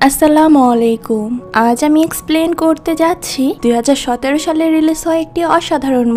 আসসালামু আলাইকুম। আজ আমি এক্সপ্লেন করতে যাচ্ছি 2017 সালে রিলিজ হয় একটি অসাধারণ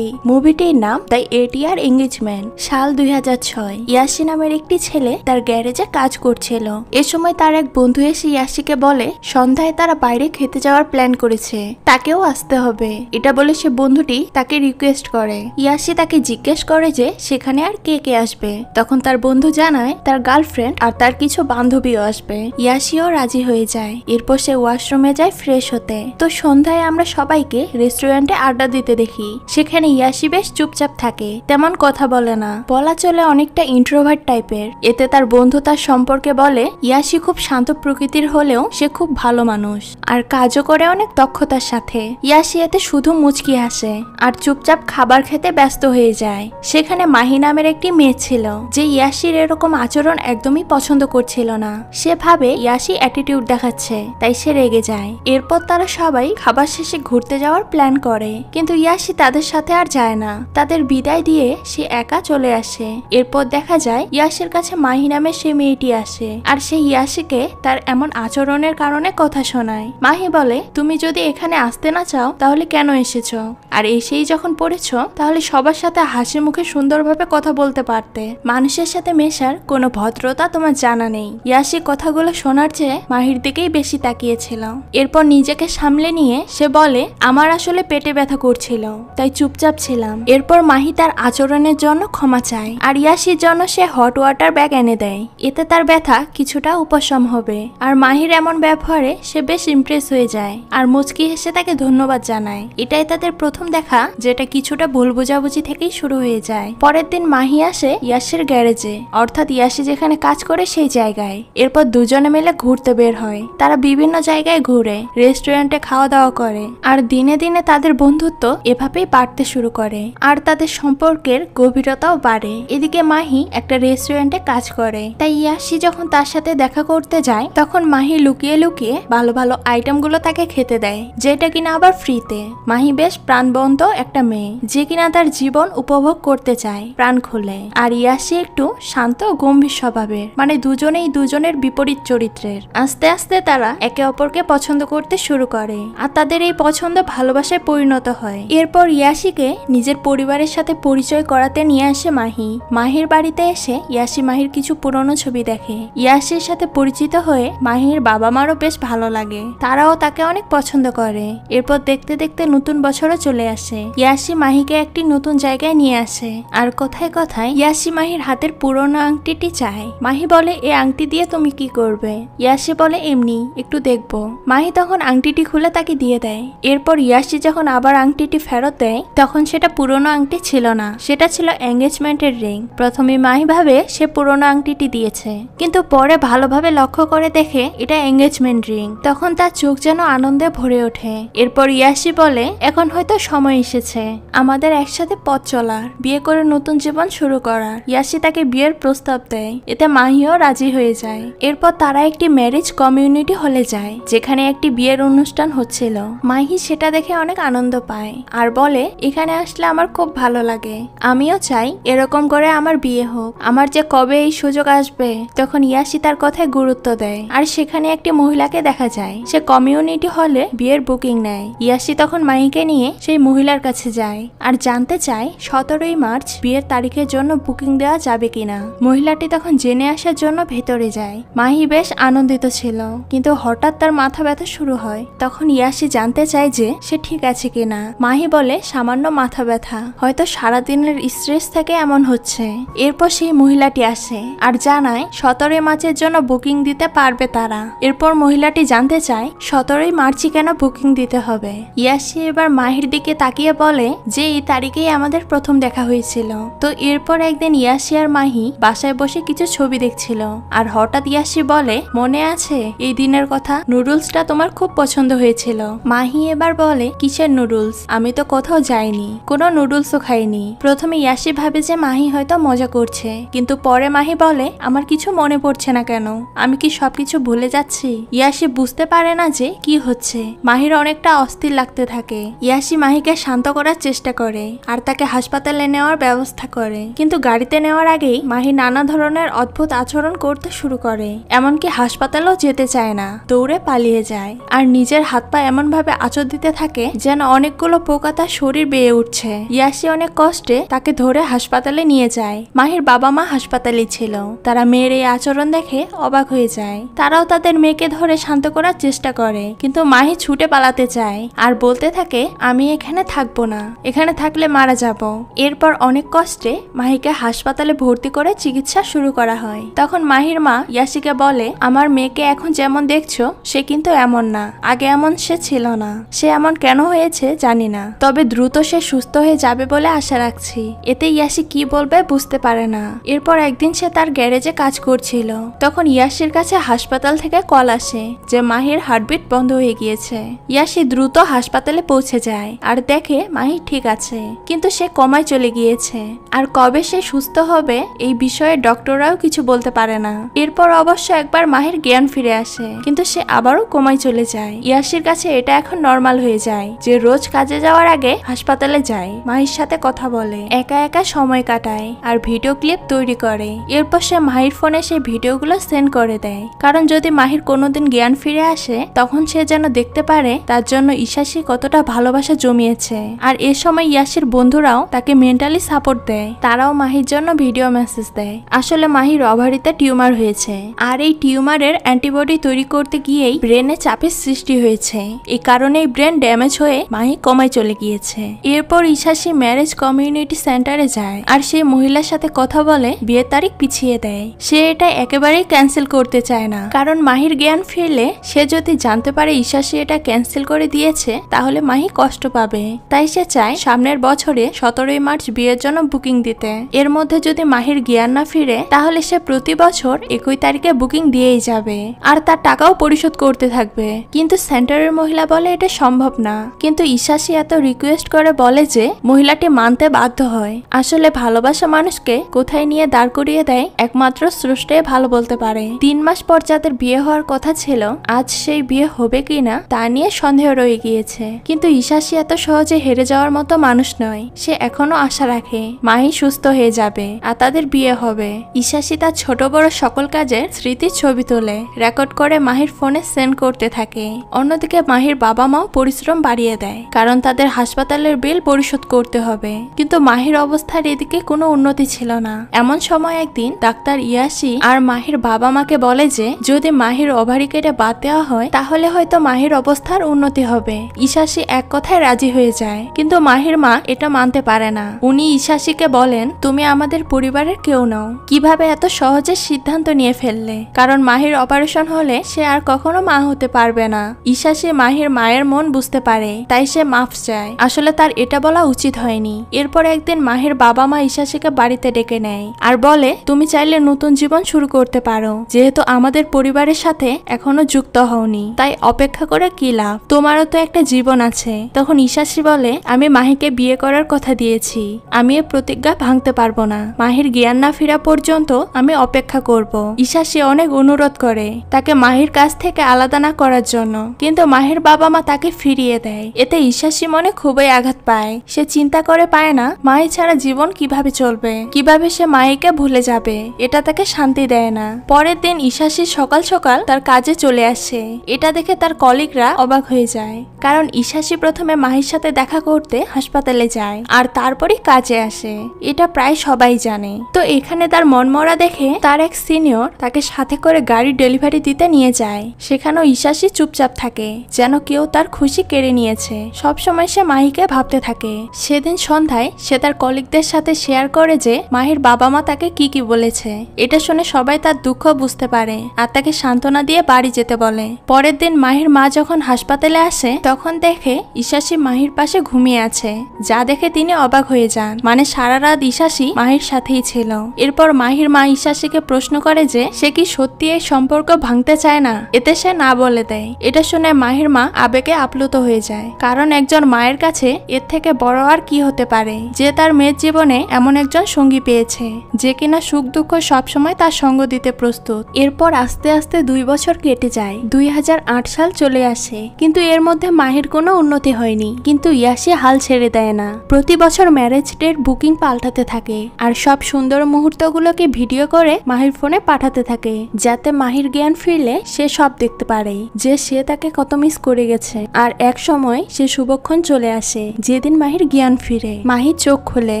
মুভিটির নাম দ্য 8 ইয়ার এঙ্গেজমেন্ট। সাল 2006। ইয়াসি নামের একটি ছেলে তার গ্যারেজে কাজ করছিল। এ সময় তার এক বন্ধু এসে ইয়াসিকে বলে সন্ধ্যায় তারা বাইরে খেতে যাওয়ার প্ল্যান করেছে, তাকেও আসতে হবে। এটা বলে সে বন্ধুটি তাকে রিকোয়েস্ট করে। ইয়াসি তাকে জিজ্ঞেস করে যে সেখানে আর কে কে আসবে। তখন তার বন্ধু জানায় তার গার্লফ্রেন্ড আর তার কিছু বান্ধবীও আসবে। ইয়াসিও রাজি হয়ে যায়। এরপর সে ওয়াশরুমে যায় ফ্রেশ হতে। তো সন্ধ্যায় আমরা সবাইকে রেস্টুরেন্টে আড্ডা দিতে দেখি। সেখানে ইয়াসি বেশ চুপচাপ থাকে, তেমন কথা বলে না, বলা চলে অনেকটা ইন্ট্রোভার্ট টাইপের। এতে তার বন্ধু তার সম্পর্কে বলে ইয়াসি খুব শান্ত প্রকৃতির হলেও সে খুব ভালো মানুষ আর কাজও করে অনেক দক্ষতার সাথে। ইয়াসি এতে শুধু মুচকি হাসে আর চুপচাপ খাবার খেতে ব্যস্ত হয়ে যায়। সেখানে মাহি নামের একটি মেয়ে ছিল যে ইয়াসির এরকম আচরণ একদমই পছন্দ করছিল না। সে ভাবে ইয়াসি অ্যাটিটিউড দেখাচ্ছে, তাই সে রেগে যায়। এরপর তারা সবাই খাবার শেষে ঘুরতে যাওয়ার প্ল্যান করে, কিন্তু ইয়াসি তাদের সাথে আর যায় না। তাদের বিদায় দিয়ে সে একা চলে আসে। এরপর দেখা যায় ইয়াসির কাছে মাহি নামে সে মেয়েটি আসে আর সে ইয়াসিকে তার এমন আচরণের কারণে কথা শোনায়। মাহি বলে তুমি যদি এখানে আসতে না চাও তাহলে কেন এসেছো, আর এসেই যখন পড়েছো তাহলে সবার সাথে হাসি মুখে সুন্দরভাবে কথা বলতে পারতে। মানুষের সাথে মেশার কোনো ভদ্রতা তোমার জানা নেই। ইয়াসি কথাগুলো শোনার চেয়ে মাহির দিকেই বেশি তাকিয়েছিল। এরপর নিজেকে সামলে নিয়ে সে বলে আমার আসলে পেটে ব্যথা করছিল, তাই চুপচাপ ছিলাম। এরপর মাহি তার আচরণের জন্য ক্ষমা চায় আর ইয়াসির জন্য সে হট ওয়াটার ব্যাগ এনে দেয়। এতে তার ব্যথা কিছুটা উপশম হবে। আর মাহির এমন ব্যবহারে সে বেশ ইমপ্রেস হয়ে যায় আর মুচকি হেসে তাকে ধন্যবাদ জানায়। এটাই তাদের প্রথম দেখা, যেটা কিছুটা ভুল বোঝাবুঝি থেকেই শুরু হয়ে যায়। পরের দিন মাহি আসে ইয়াসির গ্যারেজে, অর্থাৎ ইয়াসি যেখানে কাজ করে সেই জায়গায়। এরপর দুজনে মিলে ঘুরতে বের হয়। তারা বিভিন্ন জায়গায় ঘুরে, রেস্টুরেন্টে খাওয়া দাওয়া করে আর দিনে দিনে তাদের বন্ধুত্ব এভাবেই বাড়তে শুরু করে আর তাদের সম্পর্কের গভীরতাও বাড়ে। এদিকে মাহি একটা রেস্টুরেন্টে কাজ করে, তাই ইয়াসি যখন তার সাথে দেখা করতে যায় তখন মাহি লুকিয়ে লুকিয়ে ভালো ভালো আইটেমগুলো তাকে খেতে দেয়, যেটা কিনা আবার ফ্রিতে। মাহি বেশ প্রাণবন্ত একটা মেয়ে যে কিনা তার জীবন উপভোগ করতে চায় প্রাণ খুলে। আর ইয়াসি একটু শান্ত ও গম্ভীর স্বভাবের, মানে দুজনেই দুজনের বিপরীত চরিত্রের। আস্তে আস্তে তারা একে অপরকে পছন্দ করতে শুরু করে আর তাদের এই পছন্দ ভালোবাসায় পরিণত হয়। এরপর ইয়াসিকে নিজের পরিবারের সাথে পরিচয় করাতে নিয়ে আসে মাহি। মাহির বাড়িতে এসে ইয়াসি মাহির কিছু পুরনো ছবি দেখে। ইয়াসির সাথে পরিচিত হয়ে মাহির বাবা মারও বেশ ভালো লাগে, তারাও তাকে অনেক পছন্দ করে। এরপর দেখতে দেখতে নতুন বছরও চলে আসে। ইয়াসি মাহিকে একটি নতুন জায়গায় নিয়ে আসে আর কথায় কথায় ইয়াসি মাহির হাতের পুরনো আংটিটি চায়। মাহি বলে এই আংটি দিয়ে তুমি কি করবে? ইয়াসি বলে এমনি একটু দেখবো। মাহি তখন আংটিটি খুলে তাকে দিয়ে দেয়। এরপর ইয়াসি যখন আবার আংটিটি ফেরত দেয় তখন সেটা পুরনো আংটি ছিল না, সেটা ছিল এঙ্গেজমেন্টের রিং। প্রথমে মাহি ভাবে সে পুরনো আংটিটি দিয়েছে, কিন্তু পরে ভালোভাবে লক্ষ্য করে দেখে এটা এঙ্গেজমেন্ট রিং। তখন তার চোখ যেন আনন্দে ভরে ওঠে। এরপর ইয়াসি বলে এখন হয়তো সময় এসেছে আমাদের একসাথে পথ চলার, বিয়ে করে নতুন জীবন শুরু করার। ইয়াসি তাকে বিয়ের প্রস্তাব দেয়, এতে মাহিও রাজি হয়ে যায়। এরপর তারা একটি ম্যারেজ কমিউনিটি হলে যায় যেখানে একটি বিয়ের অনুষ্ঠান হচ্ছিল। মাহি সেটা দেখে অনেক আনন্দ পায় আর বলে এখানে আসলে আমার খুব ভালো লাগে, আমিও চাই এরকম করে আমার বিয়ে হোক, আমার যে কবে এই সুযোগ আসবে। তখন ইয়াসি তার কথায় গুরুত্ব দেয় আর সেখানে একটি মহিলাকে দেখা যায়, সে কমিউনিটি হলে বিয়ের বুকিং নেয়। ইয়াসি তখন মাহিকে নিয়ে সেই মহিলার কাছে যায় আর জানতে চায় 17ই মার্চ বিয়ের তারিখের জন্য বুকিং দেওয়া যাবে কিনা। মহিলাটি তখন জেনে আসার জন্য ভেতরে যায়। মাহি বেশ আনন্দিত ছিল, কিন্তু হঠাৎ তার মাথা ব্যথা শুরু হয়। তখন ইয়াসি জানতে চায় যে সে ঠিক আছে কিনা। মাহি বলে সামান্য মাথা ব্যথা, হয়তো সারাদিনের স্ট্রেস থেকে এমন হচ্ছে। এরপর সেই মহিলাটি আসে আর জানায় 17ই মার্চের জন্য বুকিং দিতে পারবে তারা। এরপর মহিলাটি জানতে চায় 17ই মার্চই কেন বুকিং দিতে হবে। ইয়াসি এবার মাহির দিকে তাকিয়ে বলে যে এই তারিখেই আমাদের প্রথম দেখা হয়েছিল। তো এরপর একদিন ইয়াসি আর মাহি বাসায় বসে কিছু ছবি দেখছিল আর হঠাৎ ইয়াসি বলে মনে আছে এই দিনের কথা, নুডলসটা তোমার খুব পছন্দ হয়েছিল। মাহি এবার বলে কিসের নুডলস, আমি তো কোথাও যাইনি, কোনো নুডলসও খাইনি। প্রথমে ইয়াসি ভাবে যে মাহি হয়তো মজা করছে, কিন্তু পরে মাহি বলে আমার কিছু মনে পড়ছে না কেন, আমি কি সবকিছু ভুলে যাচ্ছি। ইয়াসি বুঝতে পারে না যে কি হচ্ছে। মাহির অনেকটা অস্থির লাগতে থাকে। ইয়াসি মাহিকে শান্ত করার চেষ্টা করে আর তাকে হাসপাতালে নেওয়ার ব্যবস্থা করে, কিন্তু গাড়িতে নেওয়ার আগেই মাহি নানা ধরনের অদ্ভুত আচরণ করতে শুরু করে, এমনকি হাসপাতালেও যেতে চায় না, দৌড়ে পালিয়ে যায় আর নিজের হাত পা এমন ভাবে আঁচড় দিতে থাকে যেন অনেকগুলো পোকা তার শরীর বেয়ে উঠছে। ইয়াসি অনেক কষ্টে তাকে ধরে হাসপাতালে নিয়ে যায়। মাহির বাবা মা হাসপাতালে ছিল, তারা মেয়ের এই আচরণ দেখে অবাক হয়ে যায়। তারাও তাদের মেয়েকে ধরে শান্ত করার চেষ্টা করে, কিন্তু মাহি ছুটে পালাতে চায় আর বলতে থাকে আমি এখানে থাকবো না, এখানে থাকলে মারা যাব। এরপর অনেক কষ্টে মাহিকে হাসপাতালে ভর্তি করে চিকিৎসা শুরু করা হয়। তখন মাহির মা ইয়াসিকে বলে আমার মেয়েকে এখন যেমন দেখছো সে কিন্তু এমন না, আগে এমন সে ছিল না, সে এমন কেন হয়েছে জানি না, তবে দ্রুত সে সুস্থ হয়ে যাবে বলে আশা রাখছি। এতে ইয়াসি কি বলবে বুঝতে পারে না। এরপর একদিন সে তার গ্যারেজে কাজ করছিল, তখন ইয়াসির কাছে হাসপাতাল থেকে কল আসে যে মাহির হার্টবিট বন্ধ হয়ে গিয়েছে। ইয়াসি দ্রুত হাসপাতালে পৌঁছে যায় আর দেখে মাহি ঠিক আছে, কিন্তু সে কমায় চলে গিয়েছে আর কবে সে সুস্থ হবে এই বিষয়ে ডক্টররাও কিছু বলতে পারে না। এরপর অবশ্য একবার মাহির জ্ঞান ফিরে আসে, কিন্তু সে আবারও কমায় চলে যায়। ইয়াসির কাছে এটা এখন নর্মাল হয়ে যায় যে রোজ কাজে যাওয়ার আগে হাসপাতালে যায়, মাহির সাথে কথা বলে, একা একা সময় কাটায় আর ভিডিও ক্লিপ তৈরি করে। এরপর সে মাহির ফোনে সেই ভিডিওগুলো সেন্ড করে দেয়, কারণ যদি মাহির কোনোদিন জ্ঞান ফিরে আসে তখন সে যেন দেখতে পারে তার জন্য ইশাসি কতটা ভালোবাসা জমিয়েছে। আর এ সময় ইয়াসির বন্ধুরাও তাকে মেন্টালি সাপোর্ট দেয়, তারাও মাহির জন্য ভিডিও মেসেজ দেয়। আসলে মাহির ওভারিতে টিউমার হয়েছে আর এই টিউমারের অ্যান্টিবডি তৈরি করতে গিয়েই ব্রেনে চাপের সৃষ্টি হয়েছে, এই কারণেই ব্রেন ড্যামেজ হয়ে মাহি কমায় চলে গিয়েছে। এরপর ইশাসি ম্যারেজ কমিউনিটি সেন্টারে যায় আর সেই মহিলার সাথে কথা বলে বিয়ের তারিখ পিছিয়ে দেয়। সে এটা একেবারেই ক্যান্সেল করতে চায় না, কারণ মাহির জ্ঞান ফিরলে সে যদি জানতে পারে ইশাসি এটা ক্যান্সেল করে দিয়েছে তাহলে মাহি কষ্ট পাবে। তাই সে চায় সামনের বছরে 17 মার্চ বিয়ের জন্য বুকিং দিতে। এর মধ্যে যদি মাহির জ্ঞান না ফিরে তাহলে সে প্রতি বছর 21 তারিখে বুকিং দিয়েই যাবে আর তার টাকাও পরিশোধ করতে থাকবে। কিন্তু সেন্টারের মহিলা বলে এটা সম্ভব না, কিন্তু ইশাসি এত রিকোয়েস্ট করে বলে যে মহিলাটি মানতে বাধ্য হয়। আসলে ভালোবাসা মানুষকে কোথায় নিয়ে দাঁড় করিয়ে দেয় একমাত্র স্রষ্টাই ভালো বলতে পারে। 3 মাস পর যাদের বিয়ে হওয়ার কথা ছিল আজ সেই বিয়ে হবে কিনা তা নিয়ে সন্দেহ রয়ে গিয়েছে, কিন্তু ইশাসি এত সহজে হেরে যাওয়ার মতো মানুষ নয়। সে এখনো আশা রাখে মাহি সুস্থ হয়ে যাবে আর তাদের বিয়ে হবে। ইশাসি তার ছোট বড় সকল কাজের স্মৃতির ছবি তোলে, রেকর্ড করে মাহির ফোনে সেন্ড করতে থাকে। অন্যদিকে মাহির বাবা মাও পরিশ্রম বাড়িয়ে দেয়, কারণ তাদের হাসপাতালের বিল পরিশোধ করতে হবে। কিন্তু মাহির অবস্থার এদিকে কোনো উন্নতি ছিল না। এমন সময় একদিন ডাক্তার ইয়াসি আর মাহির বাবা মাকে বলে যে যদি মাহির ওভারি কেটে বাদ দেওয়া হয় তাহলে হয়তো মাহির অবস্থার উন্নতি হবে। ইশাসি এক কথায় রাজি হয়ে যায়, কিন্তু মাহির মা এটা মানতে পারে না। উনি ইশাসিকে বলেন তুমি আমাদের পরিবারের কেউ নও, কিভাবে এত সহজে সিদ্ধান্ত নিয়ে ফেললে? কারণ মাহির অপারেশন হলে সে আর কখনো মা হতে পারবে না। ইশাসি মাহির মায়ের মন বুঝতে পারে, তাই সে মাফ চায়। আসলে তার এটা বলা উচিত হয়নি। এরপর একদিন মাহির বাবা মা ইশাসিকে বাড়িতে ডেকে নেয় আর বলে তুমি চাইলে নতুন জীবন শুরু করতে পারো, যেহেতু আমাদের পরিবারের সাথে এখনো যুক্ত হওনি তাই অপেক্ষা করে কি লাভ, তোমারও তো একটা জীবন আছে। তখন ইশাসি বলে আমি মাহিকে বিয়ে করার কথা দিয়েছি, আমি এ প্রতিজ্ঞা ভাঙতে পারবো না। মাহির জ্ঞান না ফেরা পর্যন্ত আমি অপেক্ষা করব। ইশাসি অনেক অনুরোধ করে তাকে মাহির কাছ থেকে আলাদা না করার জন্য, কিন্তু মাহির বাবা মা তাকে ফিরিয়ে দেয়। এতে ইশাসি মনে খুবই আঘাত পায়। সে চিন্তা করে পায় না মাহি ছাড়া জীবন কিভাবে চলবে, কিভাবে সে মাহিকে ভুলে যাবে। এটা তাকে শান্তি দেয় না। পরের দিন ইশাসি সকাল সকাল তার কাজে চলে আসে। এটা দেখে তার কলিগরা অবাক হয়ে যায়, কারণ ইশাসি প্রথমে মাহির সাথে দেখা করতে হাসপাতালে যায় আর তারপরই কাজে আসে। এটা প্রায় সবাই জানে। তো এখানে তার মনমরা দেখে তার এক সিনিয়র তাকে সাথে করে গাড়ি ডেলিভারি দিতে নিয়ে যায়। সেখানেও ইশাসি চুপচাপ থাকে, যেন কেউ তার খুশি কেড়ে নিয়েছে। সবসময় সে মাহিকে ভাবতে থাকে। সেদিন সন্ধ্যায় সে তার কলিগদের সাথে শেয়ার করে যে মাহির বাবা মা তাকে কি কি বলেছে। এটা শুনে সবাই তার দুঃখ বুঝতে পারে আর তাকে সান্ত্বনা দিয়ে বাড়ি যেতে বলে। পরের দিন মাহির মা যখন হাসপাতালে আসে তখন দেখে ইশাসি মাহির পাশে ঘুমিয়ে আছে, যা দেখে তিনি অবাক হয়ে যান। মানে সারা রাত ইশাসি মাহির সাথেই ছিল। এরপর মাহির মা ইশাসিকে প্রশ্ন করে যে সে কি সত্যি এই সম্পর্ক ভাঙতে চায় না। এতে সে না বলে দেয়। এটা শুনে মাহির মা আবেগে আপ্লুত হয়ে যায়, কারণ একজন মায়ের কাছে এর থেকে বড় আর কি হতে পারে যে তার মেয়ের জীবনে এমন একজন সঙ্গী পেয়েছে যে কিনা সুখ দুঃখ সবসময় তার সঙ্গ দিতে প্রস্তুত। এরপর আস্তে আস্তে 2 বছর কেটে যায়। 2008 সাল চলে আসে, কিন্তু এর মধ্যে মাহির কোনো উন্নতি হয়নি। কিন্তু ইয়াসি হাল ছেড়ে দেয় না। প্রতি বছর ম্যারেজ ডেট বুকিং পাল্টাতে থাকে আর সব সুন্দর মুহূর্তগুলোকে ভিডিও করে মাহির ফোনে পাঠাতে থাকে, যাতে মাহির জ্ঞান ফিরলে সে সব দেখতে পারে, যে সে তাকে কত মিস করে গেছে। আর এক সময় সে শুভক্ষণ চলে আসে, যেদিন মাহির জ্ঞান ফিরে। মাহি চোখ খোলে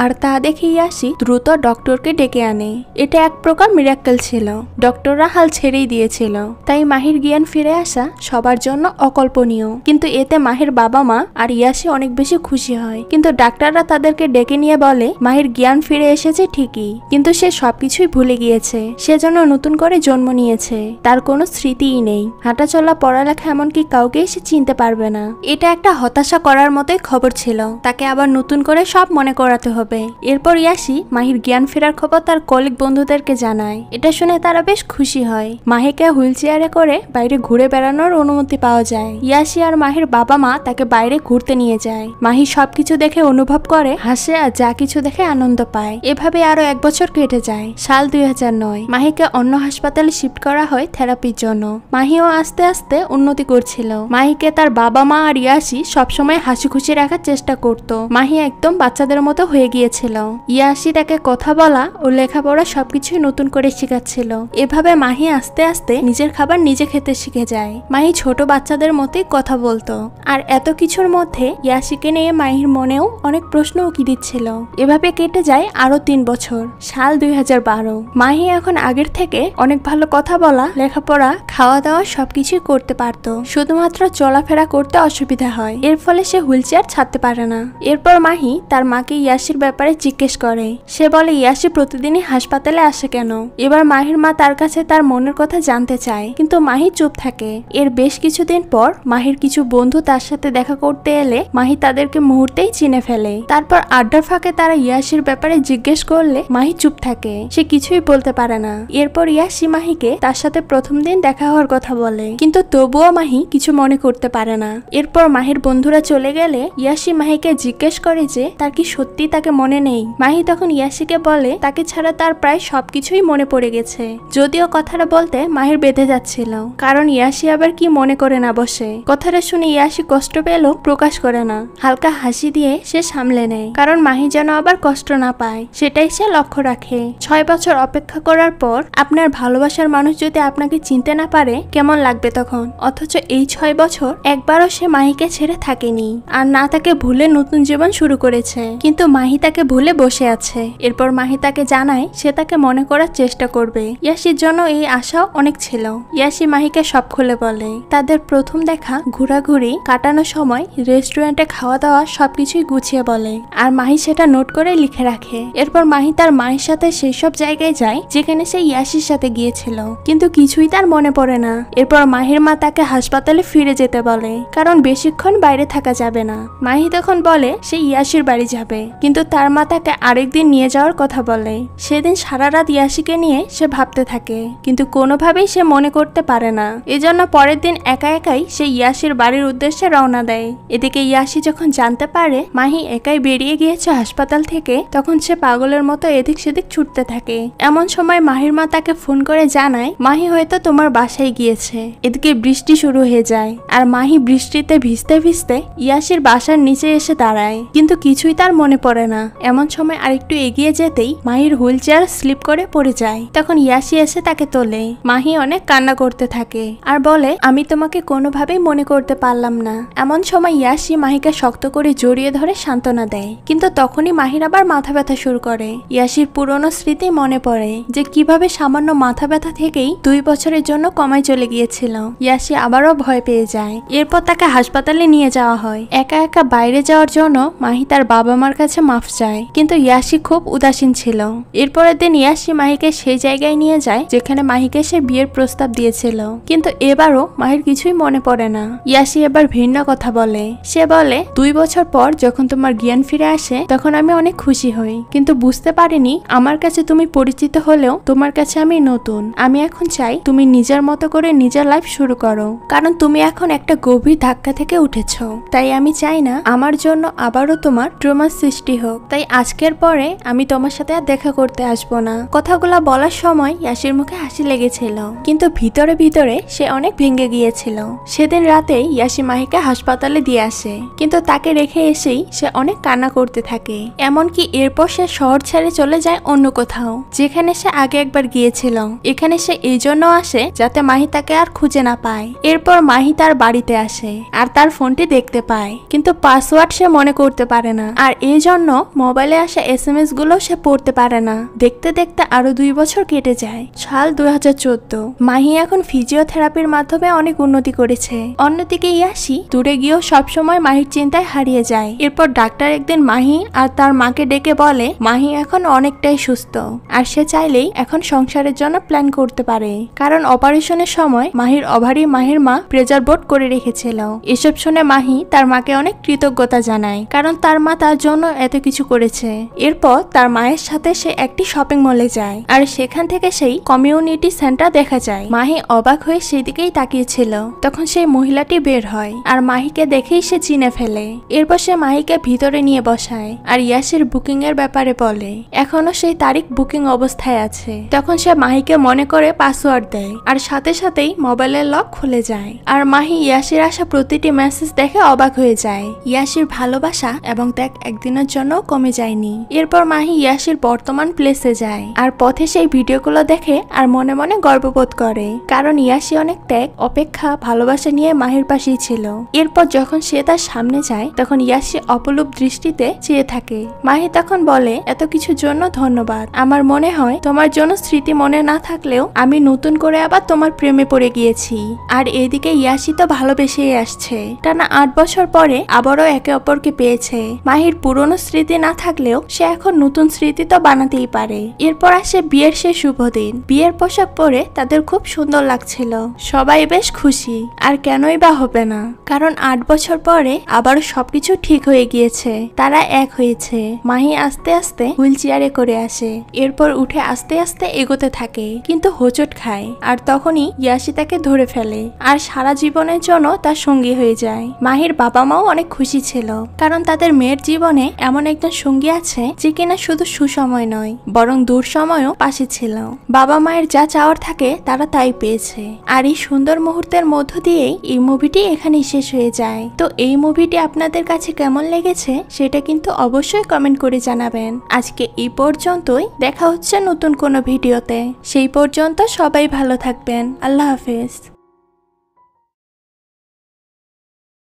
আর তা দেখে ইয়াসি দ্রুত ডক্টরকে ডেকে আনে। এটা এক প্রকার মিরাক্কেল ছিল, ডক্টররা হাল ছেড়েই দিয়েছিল। তাই মাহির জ্ঞান ফিরে আসা সবার জন্য অকল্পনীয়। কিন্তু এতে মাহির বাবা মা আর ইয়াসি অনেক বেশি খুশি হয়। কিন্তু ডাক্তাররা তাদেরকে ডেকে নিয়ে বলে মাহির জ্ঞান ফিরে এসেছে ঠিকই, কিন্তু সে সবকিছুই ভুলে গিয়েছে। সে যেন নতুন করে জন্ম নিয়েছে, তার কোনো স্মৃতিই নেই। হাঁটাচলা, পড়ালেখা, এমনকি কাউকেই সে চিনতে পারবে না। এটা একটা হতাশা করার মতোই খবর ছিল। তাকে আবার নতুন করে সব মনে করাতে হবে। এরপর ইয়াসি মাহির জ্ঞান ফেরার খবর তার কলিগ বন্ধুদেরকে জানায়। এটা শুনে তারা বেশ খুশি হয়। মাহিকে হুইল চেয়ারে করে বাইরে ঘুরে বেড়ানোর অনুমতি পাওয়া যায়। ইয়াসি আর মাহির বাবা মা তাকে বাইরে ঘুরতে নিয়ে যায়। মাহি সবকিছু দেখে অনুভব করে, হাসে আর যা কিছু দেখে আনন্দ পায়। এভাবে আরো 1 বছর কেটে যায়। সাল 2009। মাহিকে অন্য হাসপাতালে শিফট করা হয় থেরাপির জন্য। মাহিও আস্তে আস্তে উন্নতি করছিল। মাহিকে তার বাবা মা আর ইয়াসি সবসময় হাসি খুশি রাখার চেষ্টা করত। মাহি একদম বাচ্চাদের মতো হয়ে গিয়েছিল। ইয়াসি তাকে কথা বলা ও লেখাপড়া সবকিছুই নতুন করে শেখাচ্ছিল। এভাবে মাহি আস্তে আস্তে নিজের খাবার নিজে খেতে শিখে যায়। মাহি ছোট বাচ্চাদের মতোই কথা বলতো। আর এত কিছুর মধ্যে ইয়াসিকে নিয়ে মাহির মনেও অনেক প্রশ্ন উকি দিচ্ছিল। এভাবে কেটে যায় আরো 3 বছর। সাল 2012। মাহি এখন আগের থেকে অনেক ভালো কথা বলা, লেখাপড়া, খাওয়া দাওয়া সবকিছুই করতে পারত। শুধুমাত্র চলাফেরা করতে অসুবিধা হয়। এর ফলে সে হুইল চেয়ার ছাড়তে পারে না। এরপর মাহি তার মাকে ইয়াসির ব্যাপারে জিজ্ঞেস করে। সে বলে ইয়াসি প্রতিদিনই হাসপাতালে আসে কেন। এবার মাহির মা তার কাছে তার মনের কথা জানতে চায়, কিন্তু মাহি চুপ থাকে। এর বেশ কিছুদিন পর মাহির কিছু বন্ধু তার সাথে দেখা করতে এলে মাহি তাদেরকে মুহূর্তেই চিনে ফেলে। তারপর আড্ডার ফাঁকে তারা ইয়াসির ব্যাপারে জিজ্ঞেস করলে মাহি চুপ থাকে, সে কিছুই বলতে পারে না। এরপর ইয়াসি মাহিকে তার সাথে প্রথম দিন দেখা হওয়ার কথা বলে, কিন্তু তবুও মাহি কিছু মনে করতে পারে না। এরপর মাহির বন্ধুরা চলে গেলে ইয়াসি মাহিকে জিজ্ঞেস করে যে তার কি সত্যি তাকে মনে নেই। মাহি তখন ইয়াসিকে বলে তাকে ছাড়া তার প্রায় সবকিছুই মনে পড়ে গেছে। যদিও কথাটা বলতে মাহির বেঁধে যাচ্ছিল, কারণ ইয়াসি আবার কি মনে করে না বসে। কথাটা শুনে ইয়াসি কষ্ট পেলেও প্রকাশ করে না। হালকা হাসি দিয়ে সে সামলে নেয়, কারণ মাহি যেন আবার কষ্ট না পায় সেটাই সে লক্ষ্য রাখে। 6 বছর অপেক্ষা করার পর আপনার ভালোবাসার মানুষ যদি আপনাকে চিনতে না পারে কেমন লাগবে তখন। অথচ এই 6 বছর একবারও সে মাহিকে ছেড়ে থাকেনি, আর না তাকে ভুলে নতুন জীবন শুরু করেছে। কিন্তু মাহি তাকে ভুলে বসে আছে। এরপর মাহি তাকে জানায় সে তাকে মনে করার চেষ্টা করবে। ইয়াসির জন্য এই আশাও অনেক ছিল। ইয়াসি মাহিকে সব খুলে বলে। তাদের প্রথম দেখা, ঘোরাঘুরি, কাটানোর সময়, রেস্টুরেন্টে খাওয়া দাওয়া সবকিছুই গুছিয়ে বলে। আর মাহি সেটা নোট করে লিখে রাখে। এরপর মাহি তার মায়ের সাথে সেই সব জায়গায় যায় যেখানে সে ইয়াসির সাথে গিয়েছিল, কিন্তু কিছুই তার মনে পড়ে না। এরপর মাহির মা তাকে হাসপাতালে ফিরে যেতে বলে, কারণ বেশিক্ষণ বাইরে থাকা যাবে না। মাহি তখন বলে সে ইয়াসির বাড়ি যাবে, কিন্তু তার মা তাকে আরেকদিন নিয়ে যাওয়ার কথা বলে। সেদিন সারা রাত ইয়াসিকে নিয়ে সে ভাবতে থাকে, কিন্তু কোনোভাবেই সে মনে করতে পারে না। এজন্য পরের দিন একা একাই সে ইয়াসির বাড়ির উদ্দেশ্যে রওনা দেয়। এদিকে ইয়াসি যখন জানতে পারে মাহি একাই বেরিয়ে গিয়েছে হাসপাতাল থেকে, তখন সে পাগলের মতো এদিক সেদিক ছুটতে থাকে। এমন সময় মাহির মা তাকে ফোন করে জানায় মাহি হয়তো তোমার বাসায় গিয়েছে। এদিকে বৃষ্টি শুরু হয়ে যায়, আর মাহি বৃষ্টিতে ভিজতে ভিজতে ইয়াসির বাসার নিচে এসে দাঁড়ায়, কিন্তু কিছুই তার মনে পড়ে না। এমন সময় আরেকটু এগিয়ে যেতেই মাহির হুইল চেয়ার স্লিপ করে পড়ে যায়। তখন ইয়াসি এসে তাকে তোলে। মাহি অনেক কান্না করতে থাকে আর বলে আমি তোমাকে কোনোভাবেই মনে করতে পারলাম না। এমন সময় ইয়াসি মাহিকে শক্ত করে জড়িয়ে ধরে সান্ত্বনা দেয়, কিন্তু তখনই মাহির আবার মাথা ব্যথা শুরু করে। ইয়াসির পুরনো স্মৃতি মনে পড়ে যে কিভাবে সামান্য মাথা ব্যথা থেকেই 2 বছরের জন্য কমায় চলে গিয়েছিল। ইয়াসি আবারও ভয় পেয়ে যায়। এরপর তাকে হাসপাতালে নিয়ে যাওয়া হয়। একা একা বাইরে যাওয়ার জন্য মাহি তার বাবা মার কাছে মাফ চায়, কিন্তু ইয়াসি খুব উদাসীন ছিল। এরপরের দিন ইয়াসি মাহিকে সেই জায়গায় নিয়ে যায় যেখানে মাহিকে সে বিয়ের প্রস্তাব দিয়েছিল, কিন্তু এবারও মাহির কিছুই মনে পড়ে না। ইয়াসি এবার ভিন্ন কথা বলে। সে বলে 2 বছর পর যখন তোমার জ্ঞান ফিরে আসে তখন আমি অনেক খুশি হই, কিন্তু বুঝতে পারিনি আমার কাছে তুমি পরিচিত হলেও তোমার কাছে আমি নতুন। আমি এখন চাই তুমি নিজের মতো করে নিজের লাইফ শুরু করো, কারণ তুমি এখন একটা গভীর ধাক্কা থেকে উঠেছো। তাই আমি চাই না আমার জন্য আবারও তোমার ট্রমার সৃষ্টি হোক। তাই আজকের পরে আমি তোমার সাথে আর দেখা করতে আসবো না। কথাগুলো বলার সময় ইয়াসির মুখে হাসি লেগেছিল, কিন্তু ভিতরে ভিতরে সে অনেক ভেঙে গিয়েছিল। সেদিন রাতেই ইয়াসি মাহিকে হাসপাতালে দিয়ে আসে, কিন্তু তাকে রেখে এসেই সে অনেক কান্না করতে থাকে। এমনকি এরপর সে শহর ছেড়ে চলে যায় অন্য কোথাও, যেখানে সে আগে একবার গিয়েছিল। এখানে সে এই জন্য জন্য আসে যাতে মাহি তাকে আর খুঁজে না পায়। এরপর মাহি তার বাড়িতে আসে আর তার ফোনটি দেখতে পায়, কিন্তু পাসওয়ার্ড সে মনে করতে পারে না, আর এই জন্য মোবাইলে আসা SMS গুলো সে পড়তে পারে না। দেখতে দেখতে আরো 2 বছর কেটে যায়। সাল 2014। মাহি এখন ফিজিওথেরাপির মাধ্যমে অনেক উন্নতি করেছে। অন্যদিকে ইয়াসি দূরে গিয়েও সবসময় মাহির চিন্তায় হারিয়ে যায়। এরপর ডাক্তার একদিন মাহি আর তার মাকে ডেকে বলে মাহি এখন অনেকটাই সুস্থ আর সে চাইলেই এখন সংসারের জন্য প্ল্যান করতে পারে, কারণ অপারেশনের সময় মাহির ওভারি মাহির মা প্রেজার বোর্ড করে রেখেছিল। এসব শুনে মাহি তার মাকে অনেক কৃতজ্ঞতা জানায়, কারণ তার মা তার জন্য এত কিছু করেছে। এরপর তার মায়ের সাথে সে একটি শপিং মলে যায় আর সেখান থেকে সেই কমিউনিটি সেন্টার দেখা যায়। মাহি অবাক হয়ে সেদিকেই তাকিয়েছিল। তখন সেই মহিলাটি বের হয় আর মাহিকে দেখেই সে চিনে ফেলে। এরপর সে মাহিকে ভিতরে নিয়ে বসায় আর ইয়াসির বুকিং এর ব্যাপারে বলে এখনো সেই তারিখ বুকিং অবস্থায় আছে। তখন সে মাহিকে মনে করে পাসওয়ার্ড দেয় আর সাথে সাথেই মোবাইলের লক খুলে যায়। আর মাহি ইয়াসির আসা প্রতিটি মেসেজ দেখে অবাক হয়ে যায়। ইয়াসির ভালোবাসা এবং ত্যাগ একদিনের জন্য কমে যায়নি। এরপর মাহি ইয়াসির বর্তমান প্লেসে যায় আর পথে সেই ভিডিওগুলো দেখে আর মনে মনে গর্ববোধ করে, কারণ ইয়াসি অনেক ত্যাগ, অপেক্ষা, ভালোবাসা নিয়ে মাহির পাশেই ছিল। এরপর যখন সে তার সামনে যায় তখন ইয়াসি অপলূপ দৃষ্টিতে চেয়ে থাকে। মাহি তখন বলে এত কিছুর জন্য ধন্যবাদ। আমার মনে হয় তোমার জন্য স্মৃতি মনে না থাকলেও আমি নতুন করে আবার তোমার প্রেমে পড়ে গিয়েছি। আর এদিকে ইয়াসি তো ভালোবেসেই আসছে। টানা 8 বছর পরে আবারও একে অপরকে পেয়েছে। মাহির পুরনো স্মৃতি না থাকলেও সে এখন নতুন স্মৃতি তো বানাতেই পারে। এরপর আসে বিয়ের সে শুভ দিন। বিয়ের পোশাক পরে তাদের খুব সুন্দর লাগছিল। সবাই বেশ খুশি। আর কেনই বা হবে না, কারণ 8 বছর পরে আবারও সবকিছু ঠিক হয়ে গিয়েছে। তারা এক হয়েছে। মাহি আস্তে আস্তে হুইল চেয়ারে করে আসে। এরপর উঠে আস্তে আস্তে এগোতে থাকে, কিন্তু হোঁচট খায়। আর তখনই ইয়াসি তাকে ধরে ফেলে আর সারা জীবনের জন্য তার সঙ্গী হয়ে যায়। মাহির বাবা মাও অনেক খুশি ছিল, কারণ তাদের মেয়ের জীবনে এমন একজন সঙ্গী আছে যে কিনা শুধু সুসময় নয় বরং দূর সময়ও পাশে ছিল। বাবা মায়ের যা চাওয়ার থাকে তারা তাই পেয়েছে। আর এই সুন্দর মুহূর্তের মধ্য দিয়েই এই মুভিটি এখানেই শেষ হয়ে যায়। তো এই মুভিটি আপনাদের কাছে কেমন লেগেছে সেটা কিন্তু অবশ্যই কমেন্ট করে জানাবেন। আজকে এই পর্যন্তই, দেখা হচ্ছে নতুন কোনো ভিডিওতে। সেই পর্যন্ত সবাই ভালো থাকবেন। আল্লাহ হাফেজ।